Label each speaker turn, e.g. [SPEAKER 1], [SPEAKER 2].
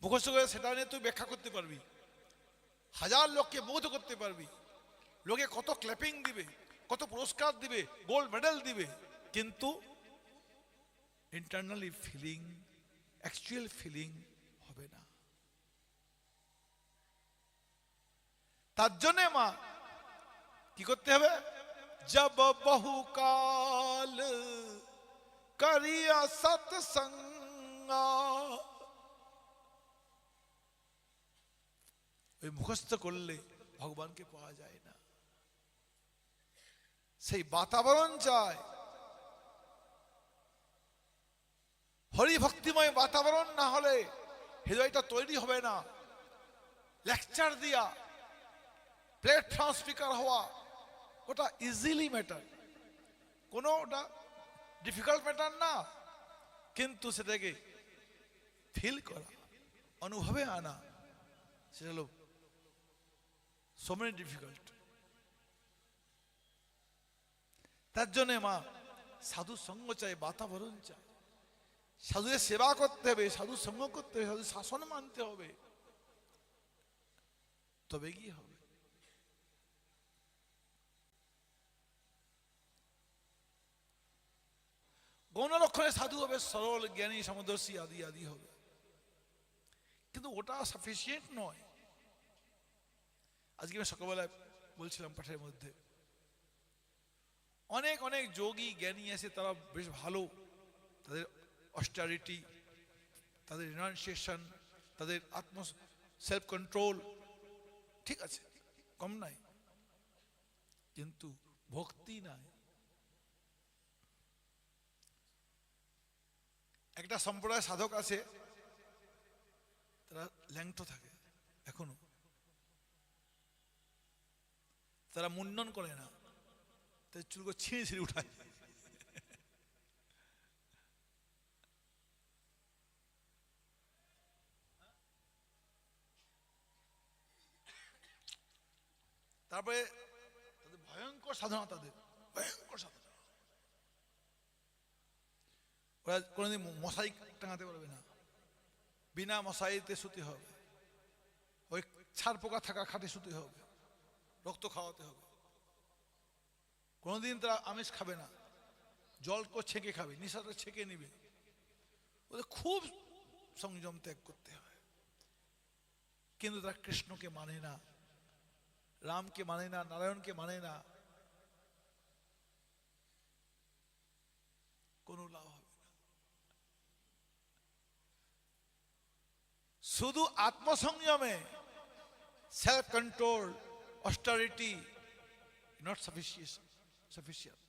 [SPEAKER 1] মুখস্থ করে সেটা নিয়ে তুই ব্যাখ্যা করতে পারবি, হাজার লোককে মুগ্ধ করতে পারবি, লোকে কত ক্ল্যাপিং দিবে, কত পুরস্কার দিবে, গোল্ড মেডেল দিবে, কিন্তু ইন্টারনালি ফিলিং, অ্যাকচুয়াল ফিলিং হবে না। তার জন্যে মা কি করতে হবে? জব বহুকাল করিয়া সৎসঙ্গ, ওই মুখস্থ করলে ভগবানকে পাওয়া যায় না, সেই বাতাবরণ চায়। হরি ভক্তিময় বাতাবরণ না হলে হৃদয়টা তৈরি হবে না। লেকচার দিয়া প্ল্যাটফর্ম স্পিকার হওয়া ওটা ইজিলি ম্যাটার, কোনো ওটা ডিফিকাল্ট ম্যাটার না, কিন্তু সেটাকে ফিল করা, অনুভবে আনা, সেটা হলো so many difficult। তার জন্য মা সাধু সঙ্গ চাই, বাতাবরণ চাই, সাধুদের সেবা করতে হবে, সাধু সঙ্গ করতে হবে, সাধু শাসন মানতে হবে, তবে কি হবে। গৌণলক্ষণে সাধু হবে, সরল জ্ঞানী সমদর্শী আদি আদি হবে, কিন্তু ওটা সাফিসিয়েন্ট নয়। আজকে আমি সকালবেলায় বলছিলাম পাঠের মধ্যে, অনেক অনেক যোগী জ্ঞানী আছে, তারা বেশ ভালো, তাদের অস্টারিটি, তাদের রিনাউন্সিয়েশন, তাদের সেলফ কন্ট্রোল ঠিক আছে, কম নাই, কিন্তু ভক্তি নাই। একটা সম্প্রদায় সাধক আছে, তারা ল্যাংটো থাকে এখনো, তারা মুন্ডন করে না, তাদের চুলগুলো ছিঁড়ে ছিঁড়ে উঠায়। তারপরে তাদের ভয়ঙ্কর সাধনা, তাদের ভয়ঙ্কর সাধনা, ওরা কোনোদিন মশারি টাঙাতে পারবে না, বিনা মশারিতে শুতে হবে, ওই ছাড় পোকা থাকা খাটে শুতে হবে, রক্ত খাওয়াতে হবে, কোনোদিন তারা আমিষ খাবে না, জলকে ছেঁকে খাবে, নিশাটা ছেঁকে নিবে, ওদের খুব সংযম ত্যাগ করতে হবে। কিন্তু তারা কৃষ্ণকে মানে না, রামকে মানে না, নারায়ণকে মানে না, কোনো লাভ হবে না। শুধু আত্মসংযমে, self control, austerity not sufficient.